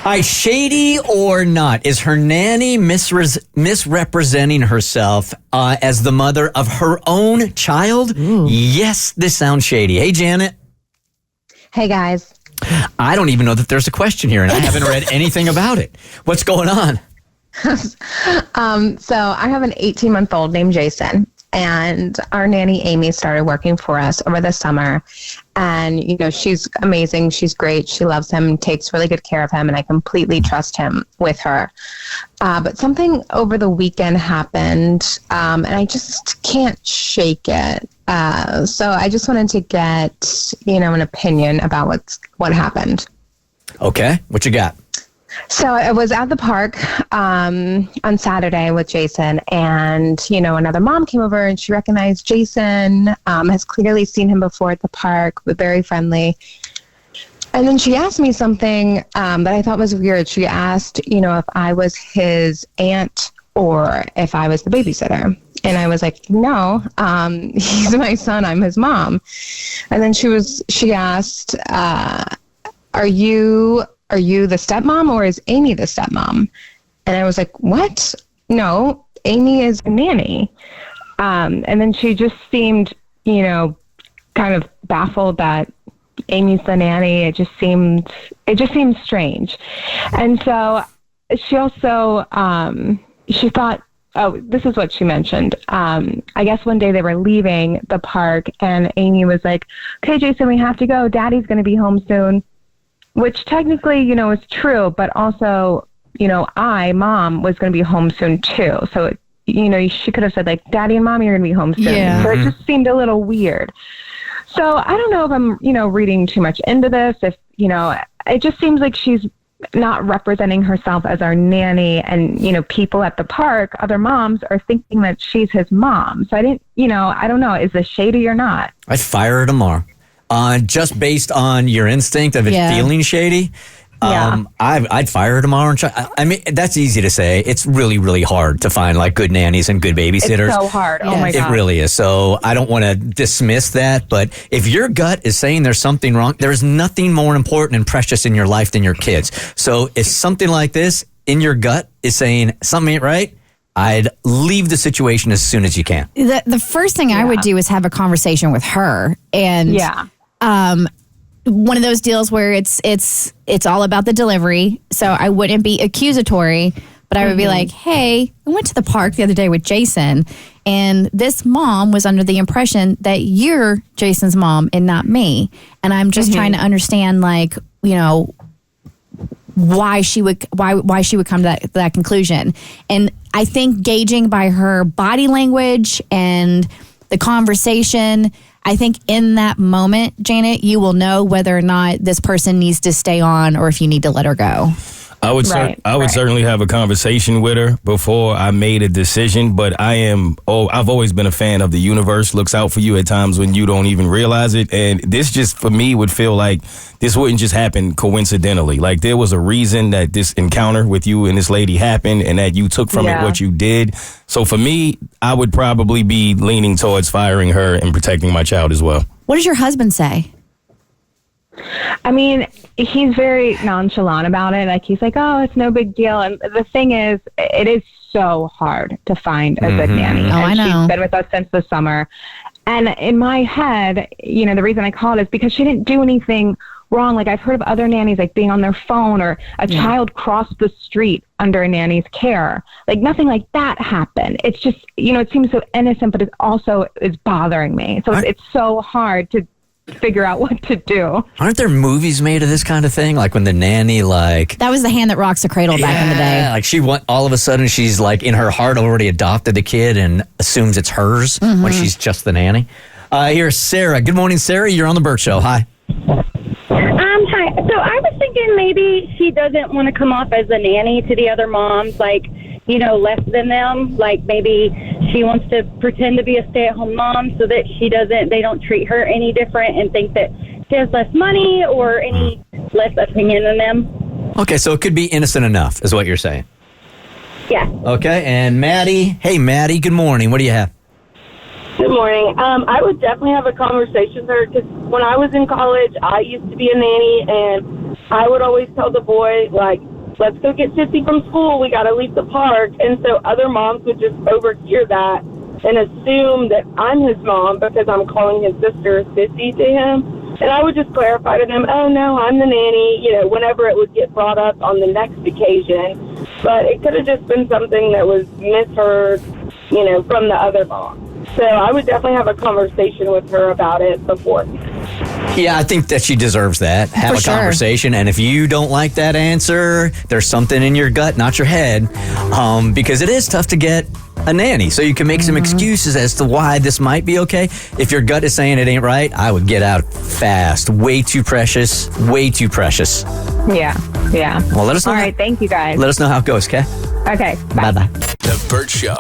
right, shady or not, is her nanny misrepresenting herself as the mother of her own child? Ooh. Yes, this sounds shady. Hey, Janet. Hey, guys. I don't even know that there's a question here, and I haven't read anything about it. What's going on? So I have an 18-month-old named Jason, and our nanny Amy started working for us over the summer. And, you know, she's amazing. She's great. She loves him, takes really good care of him, and I completely trust him with her. But something over the weekend happened, and I just can't shake it. So I just wanted to get, an opinion about what happened. Okay. What you got? So I was at the park on Saturday with Jason, and, another mom came over and she recognized Jason, has clearly seen him before at the park, but very friendly. And then she asked me something that I thought was weird. She asked, if I was his aunt or if I was the babysitter. And I was like, no, he's my son. I'm his mom. And then she asked, are you the stepmom or is Amy the stepmom? And I was like, what? No, Amy is a nanny. And then she just seemed, kind of baffled that Amy's the nanny. It just seemed strange. And so she also, she thought, oh, this is what she mentioned. I guess one day they were leaving the park and Amy was like, okay, Jason, we have to go. Daddy's going to be home soon. Which technically, is true, but also, Mom, was going to be home soon too. So, she could have said like, Daddy and Mommy are going to be home soon. Yeah. So it just seemed a little weird. So I don't know if I'm, reading too much into this. If, it just seems like she's not representing herself as our nanny, and, people at the park, other moms are thinking that she's his mom. So I don't know, is this shady or not? I'd fire her tomorrow. Just based on your instinct of it feeling shady, I'd fire her tomorrow. And I mean, that's easy to say. It's really, really hard to find like good nannies and good babysitters. It's so hard. Oh my God. It really is. So I don't want to dismiss that. But if your gut is saying there's something wrong, there's nothing more important and precious in your life than your kids. So if something like this in your gut is saying something ain't right, I'd leave the situation as soon as you can. The first thing I would do is have a conversation with her. And one of those deals where it's all about the delivery. So I wouldn't be accusatory, but I would be like, hey, I went to the park the other day with Jason, and this mom was under the impression that you're Jason's mom and not me. And I'm just trying to understand, like, why she would come to that conclusion. And I think gauging by her body language and the conversation, I think in that moment, Janet, you will know whether or not this person needs to stay on or if you need to let her go. I would certainly have a conversation with her before I made a decision, but I've always been a fan of the universe looks out for you at times when you don't even realize it. And this just, for me, would feel like this wouldn't just happen coincidentally. Like there was a reason that this encounter with you and this lady happened and that you took from it what you did. So for me, I would probably be leaning towards firing her and protecting my child as well. What does your husband say? I mean, he's very nonchalant about it. Like, he's like, oh, it's no big deal. And the thing is, it is so hard to find a good nanny. Oh, I know. She's been with us since the summer. And in my head, the reason I called is because she didn't do anything wrong. Like, I've heard of other nannies, like, being on their phone or a child crossed the street under a nanny's care. Like, nothing like that happened. It's just, it seems so innocent, but it also is bothering me. So it's so hard to figure out what to do. Aren't there movies made of this kind of thing? Like when the nanny, like... That was The Hand That Rocks the Cradle back in the day. Like all of a sudden she's like in her heart already adopted the kid and assumes it's hers when she's just the nanny. Here's Sarah. Good morning, Sarah. You're on the Bert Show. Hi. Hi. So I was thinking maybe she doesn't want to come off as a nanny to the other moms, like, less than them. Like maybe she wants to pretend to be a stay-at-home mom so that they don't treat her any different and think that she has less money or any less opinion than them. Okay, so it could be innocent enough, is what you're saying. Yeah. Okay, and Maddie. Hey, Maddie, good morning. What do you have? Good morning. I would definitely have a conversation with her because when I was in college, I used to be a nanny, and I would always tell the boy, like, let's go get Sissy from school. We got to leave the park. And so other moms would just overhear that and assume that I'm his mom because I'm calling his sister Sissy to him. And I would just clarify to them, oh, no, I'm the nanny, whenever it would get brought up on the next occasion. But it could have just been something that was misheard, from the other mom. So I would definitely have a conversation with her about it before. Yeah, I think that she deserves that. Have a conversation. And if you don't like that answer, there's something in your gut, not your head, because it is tough to get a nanny. So you can make some excuses as to why this might be okay. If your gut is saying it ain't right, I would get out fast. Way too precious. Way too precious. Yeah. Well, let us know. All right. Thank you, guys. Let us know how it goes, okay? Okay. Bye-bye. The Bert Show.